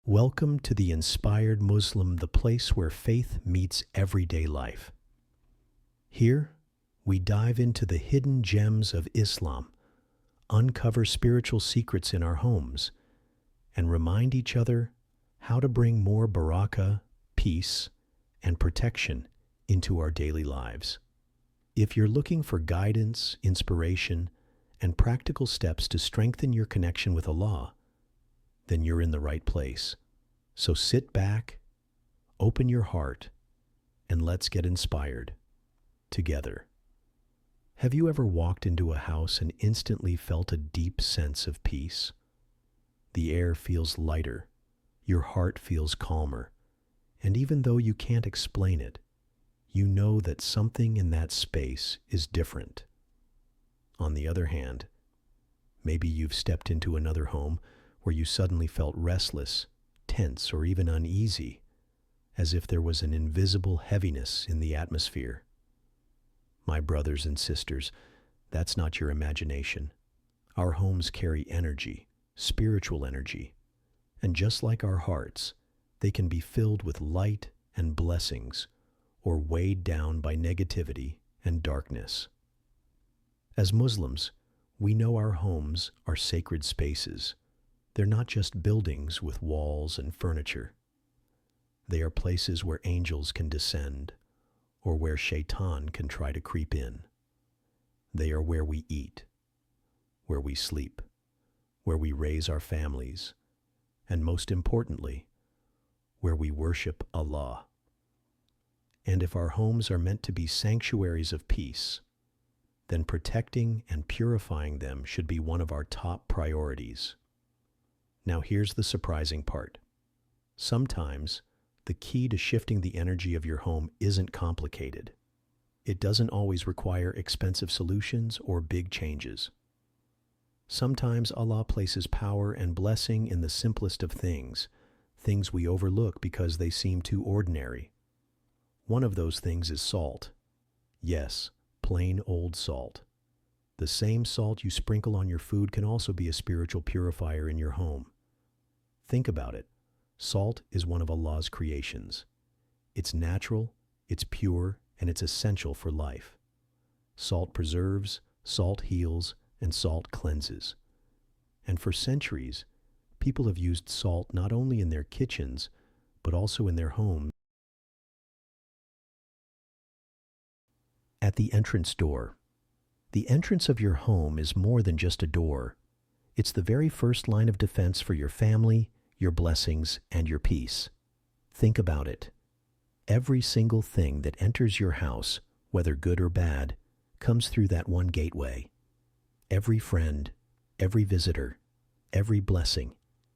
Welcome to the Inspired Muslim, the place where faith meets everyday life. Here, we dive into the hidden gems of Islam, uncover spiritual secrets in our homes, and remind each other how to bring more barakah, peace, and protection into our daily lives. If you're looking for guidance, inspiration, and practical steps to strengthen your connection with Allah, then you're in the right place. So sit back, open your heart, and let's get inspired together. Have you ever walked into a house and instantly felt a deep sense of peace? The air feels lighter, your heart feels calmer, and even though you can't explain it, you know that something in that space is different. On the other hand, maybe you've stepped into another home where you suddenly felt restless, tense, or even uneasy, as if there was an invisible heaviness in the atmosphere. My brothers and sisters, that's not your imagination. Our homes carry energy, spiritual energy, and just like our hearts, they can be filled with light and blessings, or weighed down by negativity and darkness. As Muslims, we know our homes are sacred spaces. They're not just buildings with walls and furniture. They are places where angels can descend, or where shaitan can try to creep in. They are where we eat, where we sleep, where we raise our families, and most importantly, where we worship Allah. And if our homes are meant to be sanctuaries of peace, then protecting and purifying them should be one of our top priorities. Now here's the surprising part. Sometimes, the key to shifting the energy of your home isn't complicated. It doesn't always require expensive solutions or big changes. Sometimes Allah places power and blessing in the simplest of things we overlook because they seem too ordinary. One of those things is salt. Yes, plain old salt. The same salt you sprinkle on your food can also be a spiritual purifier in your home. Think about it. Salt is one of Allah's creations. It's natural, it's pure, and it's essential for life. Salt preserves, salt heals, and salt cleanses. And for centuries, people have used salt not only in their kitchens, but also in their homes. At the entrance door. The entrance of your home is more than just a door. It's the very first line of defense for your family, your blessings, and your peace. Think about it. Every single thing that enters your house, whether good or bad, comes through that one gateway. Every friend, every visitor, every blessing,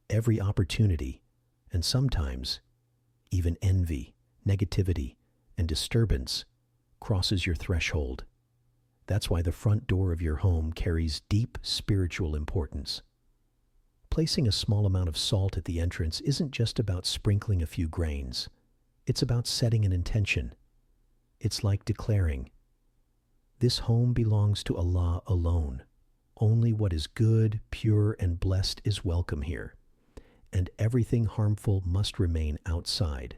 every opportunity, and sometimes even envy, negativity, and disturbance crosses your threshold. That's why the front door of your home carries deep spiritual importance. Placing a small amount of salt at the entrance isn't just about sprinkling a few grains. It's about setting an intention. It's like declaring, "This home belongs to Allah alone. Only what is good, pure, and blessed is welcome here, and everything harmful must remain outside."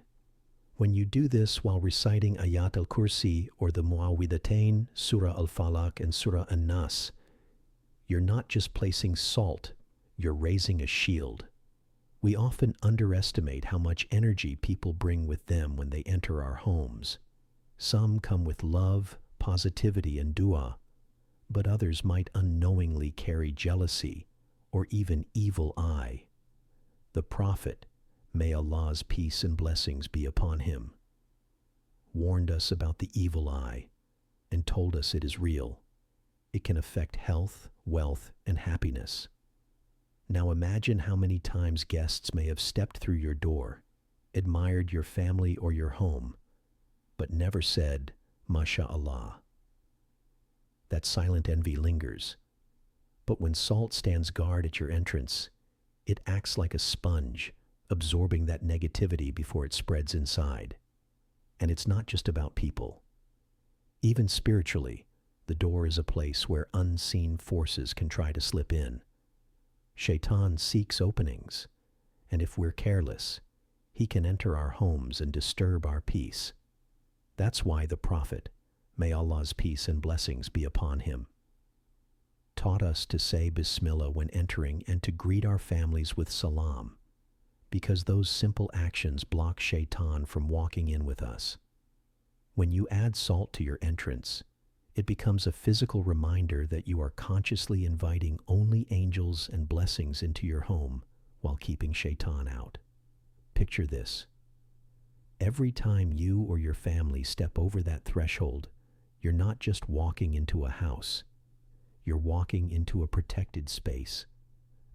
When you do this while reciting Ayat al-Kursi or the Muawwidhatayn, Surah al-Falaq, and Surah an-Nas, you're not just placing salt, you're raising a shield. We often underestimate how much energy people bring with them when they enter our homes. Some come with love, positivity, and dua, but others might unknowingly carry jealousy or even evil eye. The Prophet, may Allah's peace and blessings be upon him, warned us about the evil eye and told us it is real. It can affect health, wealth, and happiness. Now imagine how many times guests may have stepped through your door, admired your family or your home, but never said, "MashaAllah." That silent envy lingers. But when salt stands guard at your entrance, it acts like a sponge, absorbing that negativity before it spreads inside. And it's not just about people. Even spiritually, the door is a place where unseen forces can try to slip in. Shaitan seeks openings, And if we're careless, he can enter our homes and disturb our peace. That's why the Prophet, may Allah's peace and blessings be upon him, taught us to say Bismillah when entering and to greet our families with Salam, because those simple actions block Shaitan from walking in with us. When you add salt to your entrance, it becomes a physical reminder that you are consciously inviting only angels and blessings into your home while keeping Shaitan out. Picture this. Every time you or your family step over that threshold, you're not just walking into a house. You're walking into a protected space,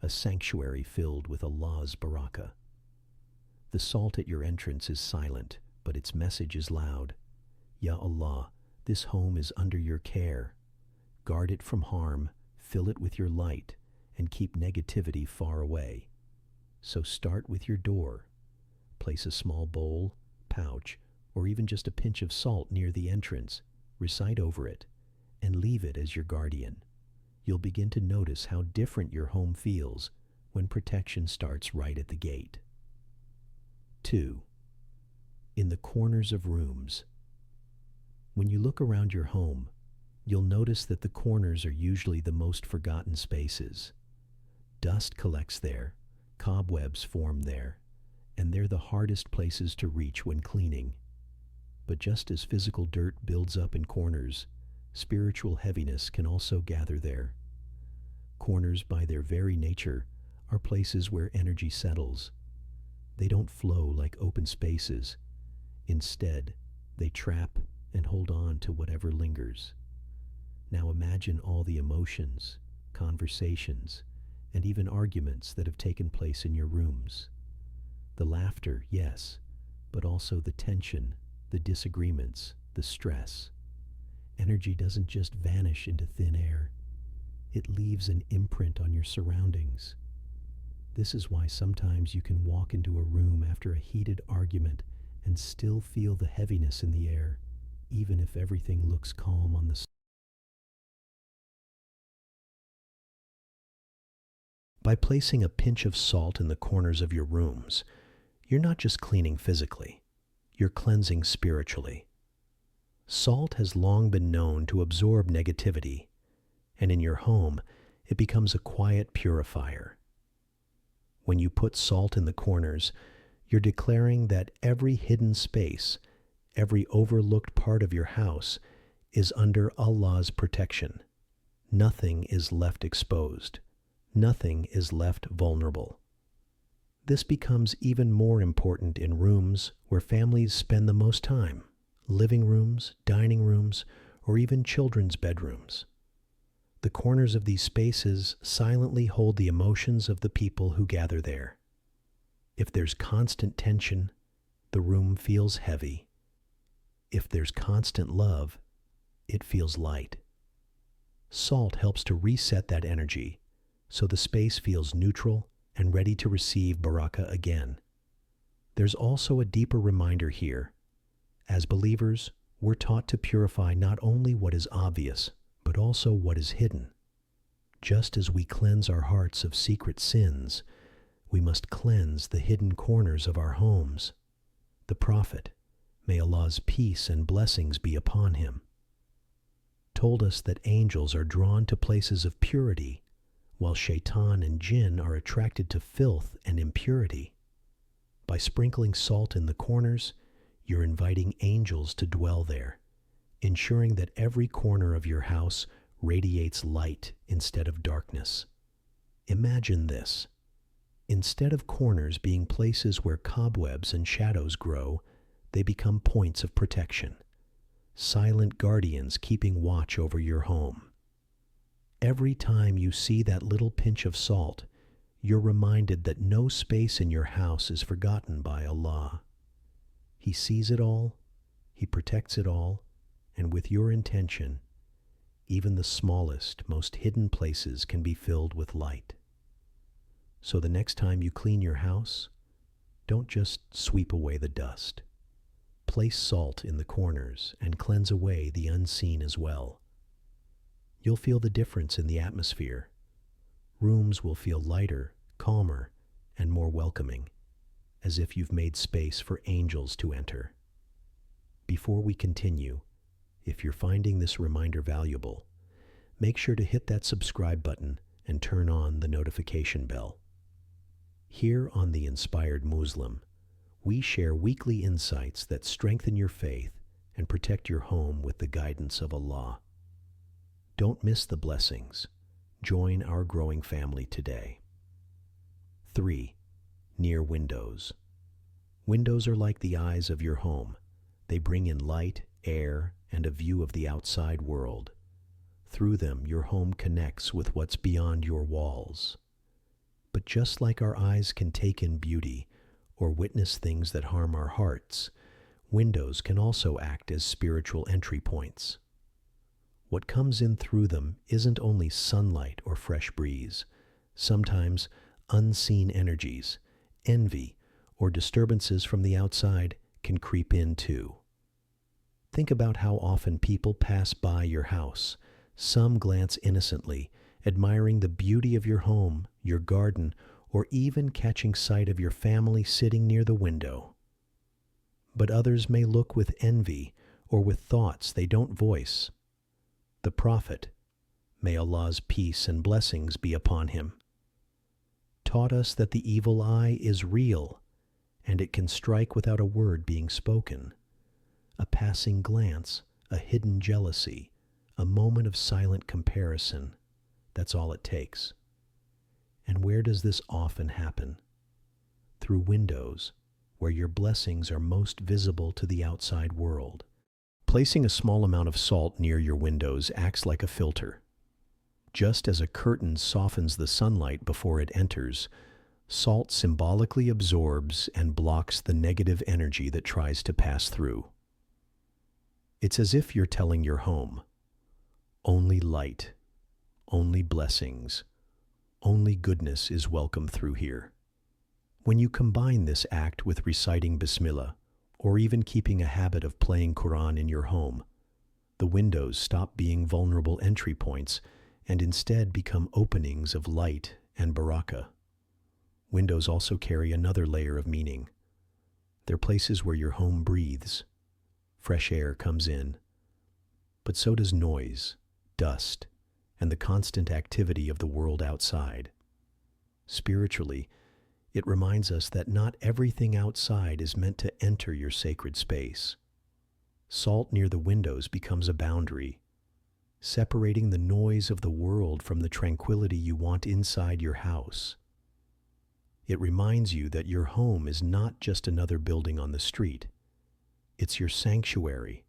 a sanctuary filled with Allah's Barakah. The salt at your entrance is silent, but its message is loud. Ya Allah, this home is under your care. Guard it from harm, fill it with your light, and keep negativity far away. So start with your door. Place a small bowl, pouch, or even just a pinch of salt near the entrance. Recite over it, and leave it as your guardian. You'll begin to notice how different your home feels when protection starts right at the gate. 2. In the corners of rooms. When you look around your home, you'll notice that the corners are usually the most forgotten spaces. Dust collects there, cobwebs form there, and they're the hardest places to reach when cleaning. But just as physical dirt builds up in corners, spiritual heaviness can also gather there. Corners, by their very nature, are places where energy settles. They don't flow like open spaces. Instead, they trap and hold on to whatever lingers. Now imagine all the emotions, conversations, and even arguments that have taken place in your rooms. The laughter, yes, but also the tension, the disagreements, the stress. Energy doesn't just vanish into thin air. It leaves an imprint on your surroundings. This is why sometimes you can walk into a room after a heated argument and still feel the heaviness in the air, even if everything looks calm on the surface. By placing a pinch of salt in the corners of your rooms, you're not just cleaning physically, you're cleansing spiritually. Salt has long been known to absorb negativity, and in your home, it becomes a quiet purifier. When you put salt in the corners, you're declaring that every hidden space, every overlooked part of your house is under Allah's protection. Nothing is left exposed. Nothing is left vulnerable. This becomes even more important in rooms where families spend the most time, living rooms, dining rooms, or even children's bedrooms. The corners of these spaces silently hold the emotions of the people who gather there. If there's constant tension, the room feels heavy. If there's constant love, it feels light. Salt helps to reset that energy, so the space feels neutral and ready to receive Barakah again. There's also a deeper reminder here. As believers, we're taught to purify not only what is obvious, but also what is hidden. Just as we cleanse our hearts of secret sins, we must cleanse the hidden corners of our homes. The Prophet, may Allah's peace and blessings be upon him, told us that angels are drawn to places of purity, while Shaitan and Jinn are attracted to filth and impurity. By sprinkling salt in the corners, you're inviting angels to dwell there, ensuring that every corner of your house radiates light instead of darkness. Imagine this. Instead of corners being places where cobwebs and shadows grow, they become points of protection, silent guardians keeping watch over your home. Every time you see that little pinch of salt, you're reminded that no space in your house is forgotten by Allah. He sees it all, He protects it all, and with your intention, even the smallest, most hidden places can be filled with light. So the next time you clean your house, don't just sweep away the dust. Place salt in the corners and cleanse away the unseen as well. You'll feel the difference in the atmosphere. Rooms will feel lighter, calmer, and more welcoming, as if you've made space for angels to enter. Before we continue, if you're finding this reminder valuable, make sure to hit that subscribe button and turn on the notification bell. Here on The Inspired Muslim, we share weekly insights that strengthen your faith and protect your home with the guidance of Allah. Don't miss the blessings. Join our growing family today. 3. Near windows. Windows are like the eyes of your home. They bring in light, air, and a view of the outside world. Through them, your home connects with what's beyond your walls. But just like our eyes can take in beauty or witness things that harm our hearts, windows can also act as spiritual entry points. What comes in through them isn't only sunlight or fresh breeze. Sometimes unseen energies, envy, or disturbances from the outside can creep in too. Think about how often people pass by your house. Some glance innocently, admiring the beauty of your home, your garden, or even catching sight of your family sitting near the window. But others may look with envy or with thoughts they don't voice. The Prophet, may Allah's peace and blessings be upon him, taught us that the evil eye is real, and it can strike without a word being spoken. A passing glance, a hidden jealousy, a moment of silent comparison, that's all it takes. And where does this often happen? Through windows, where your blessings are most visible to the outside world. Placing a small amount of salt near your windows acts like a filter. Just as a curtain softens the sunlight before it enters, salt symbolically absorbs and blocks the negative energy that tries to pass through. It's as if you're telling your home, only light, only blessings, only goodness is welcome through here. When you combine this act with reciting Bismillah, or even keeping a habit of playing Quran in your home, the windows stop being vulnerable entry points and instead become openings of light and barakah. Windows also carry another layer of meaning. They're places where your home breathes. Fresh air comes in, but so does noise, dust, and the constant activity of the world outside. Spiritually, it reminds us that not everything outside is meant to enter your sacred space. Salt near the windows becomes a boundary, separating the noise of the world from the tranquility you want inside your house. It reminds you that your home is not just another building on the street. It's your sanctuary,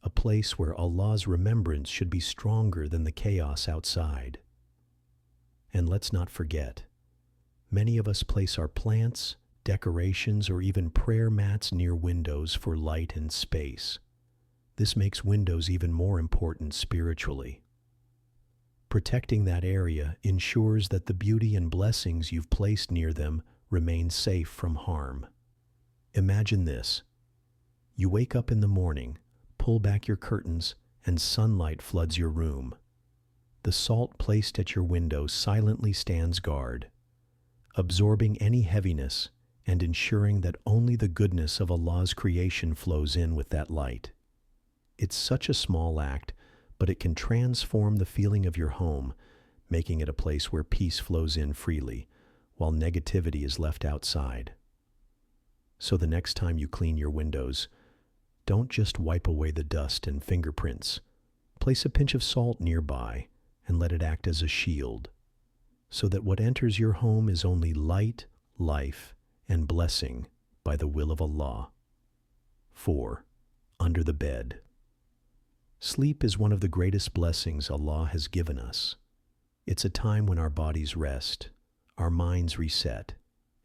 a place where Allah's remembrance should be stronger than the chaos outside. And let's not forget, many of us place our plants, decorations, or even prayer mats near windows for light and space. This makes windows even more important spiritually. Protecting that area ensures that the beauty and blessings you've placed near them remain safe from harm. Imagine this. You wake up in the morning, pull back your curtains, and sunlight floods your room. The salt placed at your window silently stands guard, absorbing any heaviness and ensuring that only the goodness of Allah's creation flows in with that light. It's such a small act, but it can transform the feeling of your home, making it a place where peace flows in freely, while negativity is left outside. So the next time you clean your windows, don't just wipe away the dust and fingerprints. Place a pinch of salt nearby and let it act as a shield, so that what enters your home is only light, life, and blessing by the will of Allah. 4. Under the bed. Sleep is one of the greatest blessings Allah has given us. It's a time when our bodies rest, our minds reset,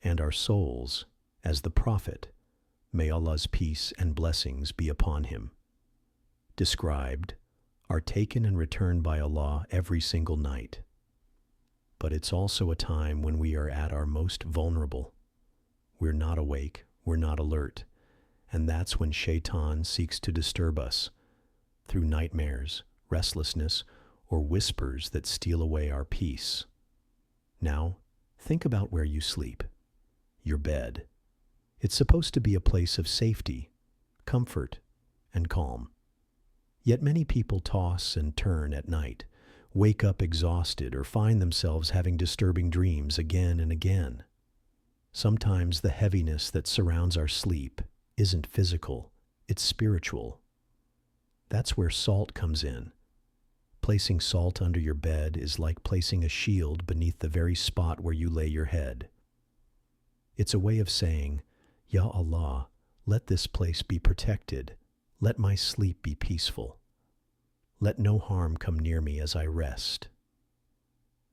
and our souls, as the Prophet, may Allah's peace and blessings be upon him, described, are taken and returned by Allah every single night. But it's also a time when we are at our most vulnerable. We're not awake, we're not alert, and that's when Shaitan seeks to disturb us through nightmares, restlessness, or whispers that steal away our peace. Now, think about where you sleep. your bed. It's supposed to be a place of safety, comfort, and calm. Yet many people toss and turn at night, wake up exhausted, or find themselves having disturbing dreams again and again. Sometimes the heaviness that surrounds our sleep isn't physical, it's spiritual. That's where salt comes in. Placing salt under your bed is like placing a shield beneath the very spot where you lay your head. It's a way of saying, Ya Allah, let this place be protected. Let my sleep be peaceful. Let no harm come near me as I rest.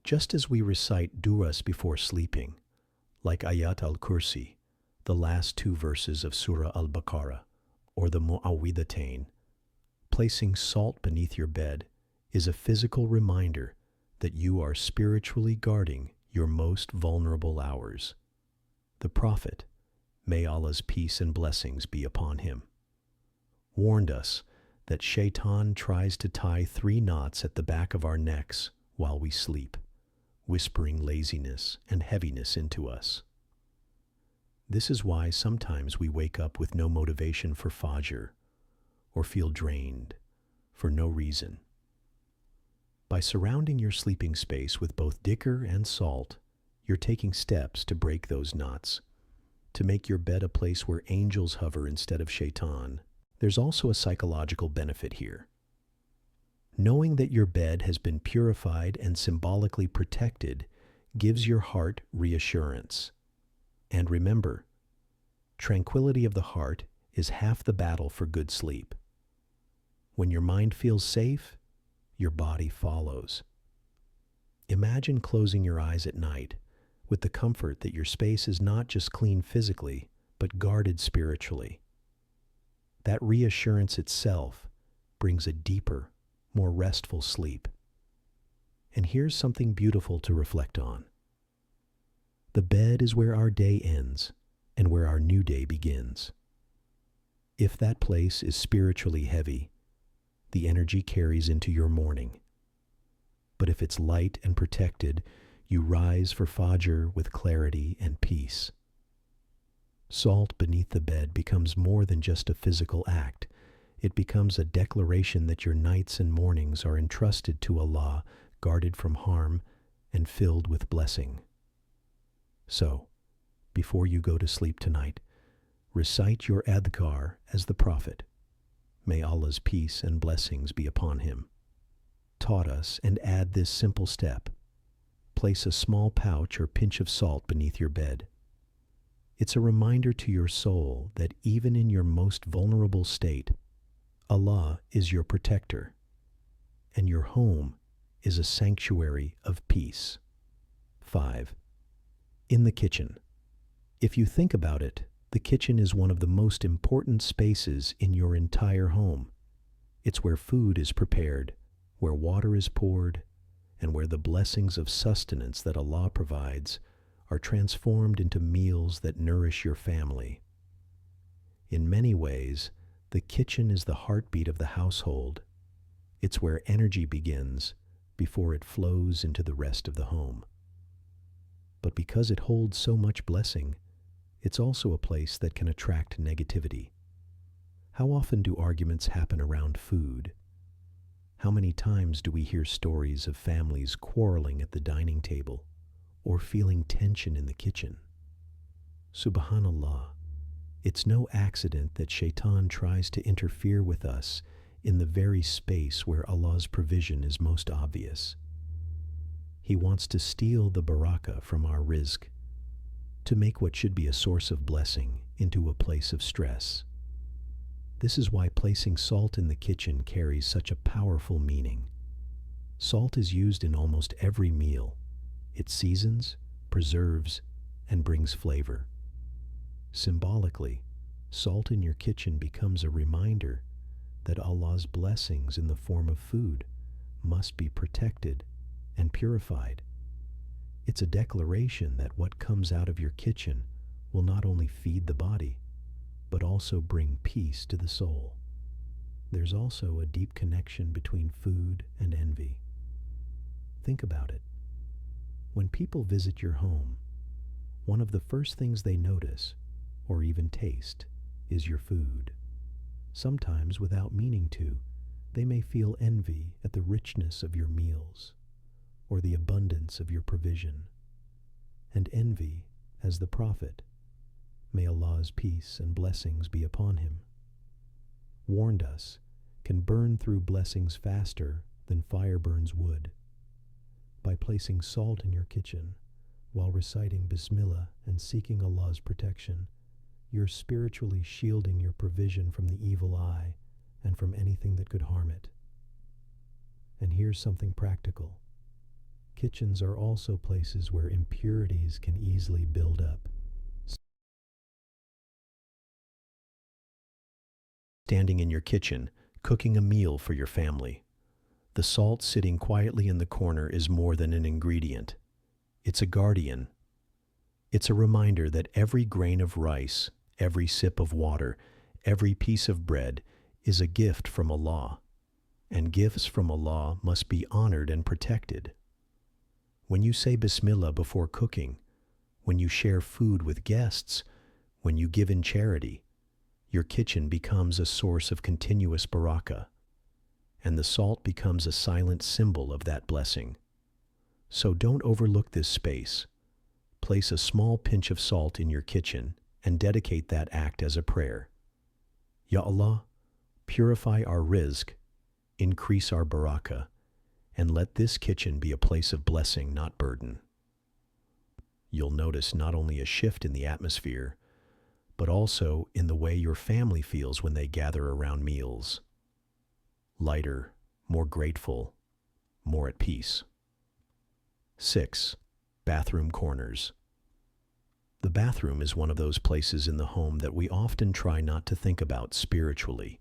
Just as we recite du'as before sleeping, like Ayat al-Kursi, the last two verses of Surah al-Baqarah, or the Mu'awwidhatayn, placing salt beneath your bed is a physical reminder that you are spiritually guarding your most vulnerable hours. The Prophet, may Allah's peace and blessings be upon him, warned us that Shaitan tries to tie 3 knots at the back of our necks while we sleep, whispering laziness and heaviness into us. This is why sometimes we wake up with no motivation for Fajr or feel drained for no reason. By surrounding your sleeping space with both dhikr and salt, you're taking steps to break those knots, to make your bed a place where angels hover instead of Shaitan. There's also a psychological benefit here. Knowing that your bed has been purified and symbolically protected gives your heart reassurance. And remember, tranquility of the heart is half the battle for good sleep. When your mind feels safe, your body follows. Imagine closing your eyes at night with the comfort that your space is not just clean physically, but guarded spiritually. That reassurance itself brings a deeper, more restful sleep. And here's something beautiful to reflect on. The bed is where our day ends and where our new day begins. If that place is spiritually heavy, the energy carries into your morning. But if it's light and protected, you rise for Fajr with clarity and peace. Salt beneath the bed becomes more than just a physical act. It becomes a declaration that your nights and mornings are entrusted to Allah, guarded from harm and filled with blessing. So, before you go to sleep tonight, recite your adhkar as the Prophet, may Allah's peace and blessings be upon him, taught us, and add this simple step. Place a small pouch or pinch of salt beneath your bed. It's a reminder to your soul that even in your most vulnerable state, Allah is your protector, and your home is a sanctuary of peace. 5. In the kitchen. If you think about it, the kitchen is one of the most important spaces in your entire home. It's where food is prepared, where water is poured, and where the blessings of sustenance that Allah provides are transformed into meals that nourish your family. In many ways, the kitchen is the heartbeat of the household. It's where energy begins before it flows into the rest of the home. But because it holds so much blessing, it's also a place that can attract negativity. How often do arguments happen around food? How many times do we hear stories of families quarreling at the dining table or feeling tension in the kitchen? Subhanallah, it's no accident that Shaitan tries to interfere with us in the very space where Allah's provision is most obvious. He wants to steal the barakah from our rizq, to make what should be a source of blessing into a place of stress. This is why placing salt in the kitchen carries such a powerful meaning. Salt is used in almost every meal. It seasons, preserves, and brings flavor. Symbolically, salt in your kitchen becomes a reminder that Allah's blessings in the form of food must be protected and purified. It's a declaration that what comes out of your kitchen will not only feed the body, but also bring peace to the soul. There's also a deep connection between food and envy. Think about it. When people visit your home, one of the first things they notice, or even taste, is your food. Sometimes, without meaning to, they may feel envy at the richness of your meals, or the abundance of your provision. And envy, as the Prophet, may Allah's peace and blessings be upon him, warned us, can burn through blessings faster than fire burns wood. By placing salt in your kitchen, while reciting Bismillah and seeking Allah's protection, you're spiritually shielding your provision from the evil eye and from anything that could harm it. And here's something practical. Kitchens are also places where impurities can easily build up. Standing in your kitchen, cooking a meal for your family. The salt sitting quietly in the corner is more than an ingredient. It's a guardian. It's a reminder that every grain of rice, every sip of water, every piece of bread is a gift from Allah, and gifts from Allah must be honored and protected. When you say Bismillah before cooking, when you share food with guests, when you give in charity, your kitchen becomes a source of continuous barakah, and the salt becomes a silent symbol of that blessing. So don't overlook this space. Place a small pinch of salt in your kitchen and dedicate that act as a prayer. Ya Allah, purify our rizq, increase our barakah, and let this kitchen be a place of blessing, not burden. You'll notice not only a shift in the atmosphere, but also in the way your family feels when they gather around meals. Lighter, more grateful, more at peace. 6. Bathroom corners. The bathroom is one of those places in the home that we often try not to think about spiritually.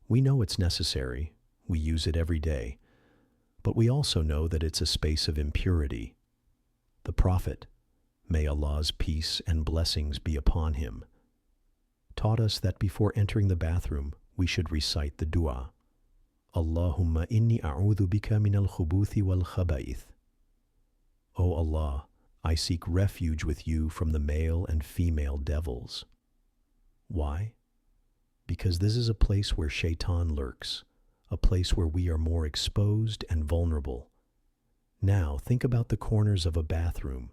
We know it's necessary, we use it every day, but we also know that it's a space of impurity. The Prophet, may Allah's peace and blessings be upon him, taught us that before entering the bathroom, we should recite the dua, Allahumma inni a'udhu bika minal khubuthi wal khaba'ith. O Allah, I seek refuge with you from the male and female devils. Why? Because this is a place where shaitan lurks, a place where we are more exposed and vulnerable. Now, think about the corners of a bathroom.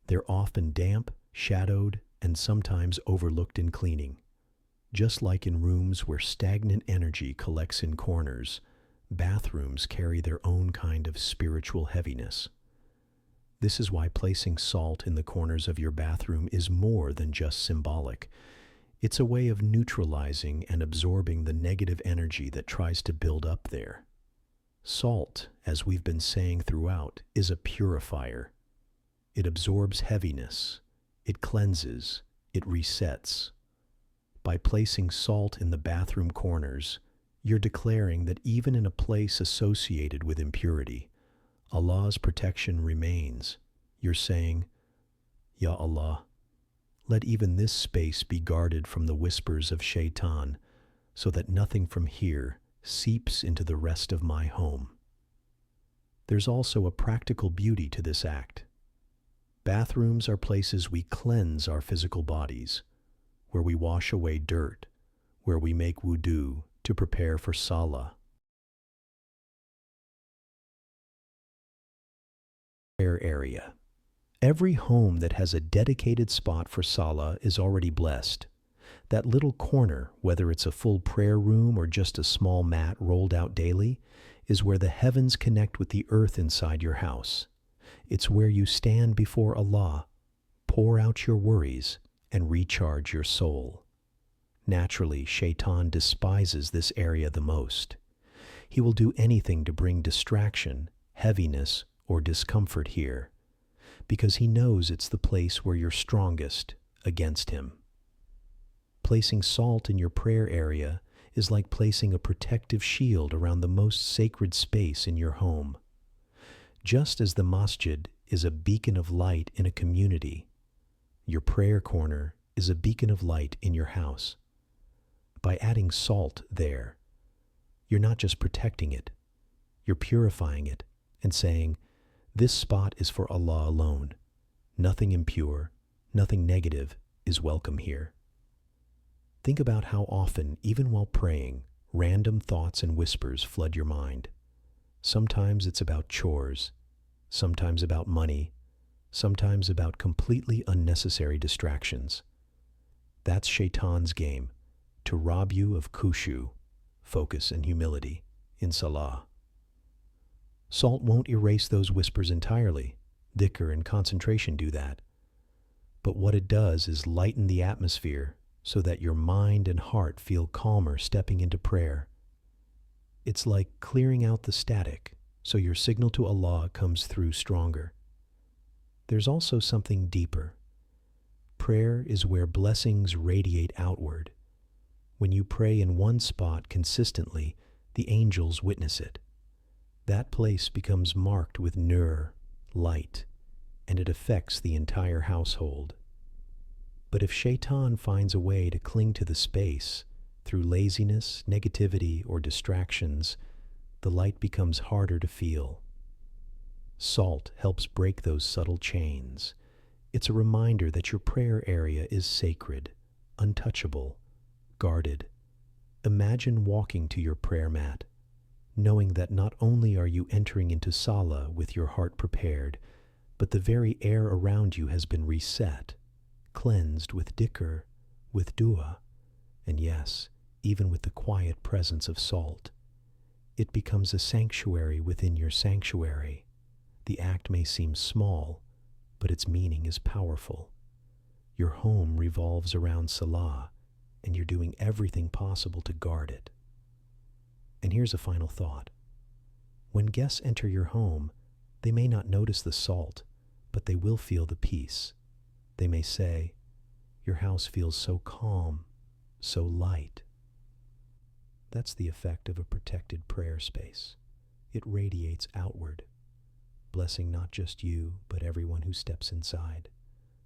They're often damp, shadowed, and sometimes overlooked in cleaning. Just like in rooms where stagnant energy collects in corners, bathrooms carry their own kind of spiritual heaviness. This is why placing salt in the corners of your bathroom is more than just symbolic. It's a way of neutralizing and absorbing the negative energy that tries to build up there. Salt, as we've been saying throughout, is a purifier. It absorbs heaviness, it cleanses, it resets. By placing salt in the bathroom corners, you're declaring that even in a place associated with impurity, Allah's protection remains. You're saying, Ya Allah, let even this space be guarded from the whispers of shaitan, so that nothing from here seeps into the rest of my home. There's also a practical beauty to this act. Bathrooms are places we cleanse our physical bodies, where we wash away dirt, where we make wudu to prepare for salah. Prayer area. Every home that has a dedicated spot for salah is already blessed. That little corner, whether it's a full prayer room or just a small mat rolled out daily, is where the heavens connect with the earth inside your house. It's where you stand before Allah, pour out your worries, and recharge your soul. Naturally, shaitan despises this area the most. He will do anything to bring distraction, heaviness, or discomfort here, because he knows it's the place where you're strongest against him. Placing salt in your prayer area is like placing a protective shield around the most sacred space in your home. Just as the masjid is a beacon of light in a community, your prayer corner is a beacon of light in your house. By adding salt there, you're not just protecting it, you're purifying it and saying, this spot is for Allah alone, nothing impure, Nothing negative is welcome here. Think about how often, even while praying, random thoughts and whispers flood your mind. Sometimes it's about chores, sometimes about money, sometimes about completely unnecessary distractions. That's Shaitan's game, to rob you of khushu, focus and humility, in salah. Salt won't erase those whispers entirely. Dhikr and concentration do that. But what it does is lighten the atmosphere so that your mind and heart feel calmer stepping into prayer. It's like clearing out the static so your signal to Allah comes through stronger. There's also something deeper. Prayer is where blessings radiate outward. When you pray in one spot consistently, the angels witness it. That place becomes marked with nur, light, and it affects the entire household. But if Shaitan finds a way to cling to the space through laziness, negativity, or distractions, the light becomes harder to feel. Salt helps break those subtle chains. It's a reminder that your prayer area is sacred, untouchable, guarded. Imagine walking to your prayer mat, knowing that not only are you entering into Salah with your heart prepared, but the very air around you has been reset, cleansed with dhikr, with dua, and yes, even with the quiet presence of salt. It becomes a sanctuary within your sanctuary. The act may seem small, but its meaning is powerful. Your home revolves around Salah, and you're doing everything possible to guard it. And here's a final thought. When guests enter your home, they may not notice the salt, but they will feel the peace. They may say, "Your house feels so calm, so light." That's the effect of a protected prayer space. It radiates outward, blessing not just you, but everyone who steps inside.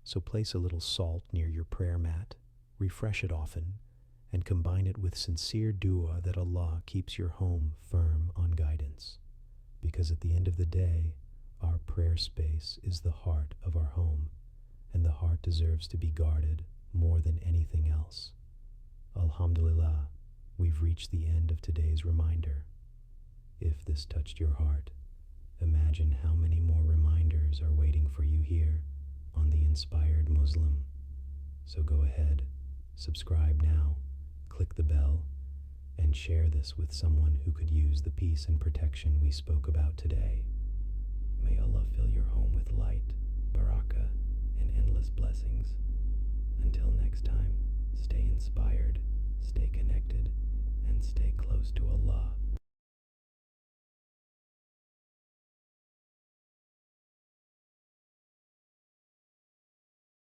So place a little salt near your prayer mat, refresh it often, and combine it with sincere dua that Allah keeps your home firm on guidance. Because at the end of the day, our prayer space is the heart of our home, and the heart deserves to be guarded more than anything else. Alhamdulillah, we've reached the end of today's reminder. If this touched your heart, imagine how many more reminders are waiting for you here on The Inspired Muslim. So go ahead, subscribe now, click the bell, and share this with someone who could use the peace and protection we spoke about today. May Allah fill your home with light, barakah, and endless blessings. Until next time, stay inspired, stay connected, and stay close to Allah.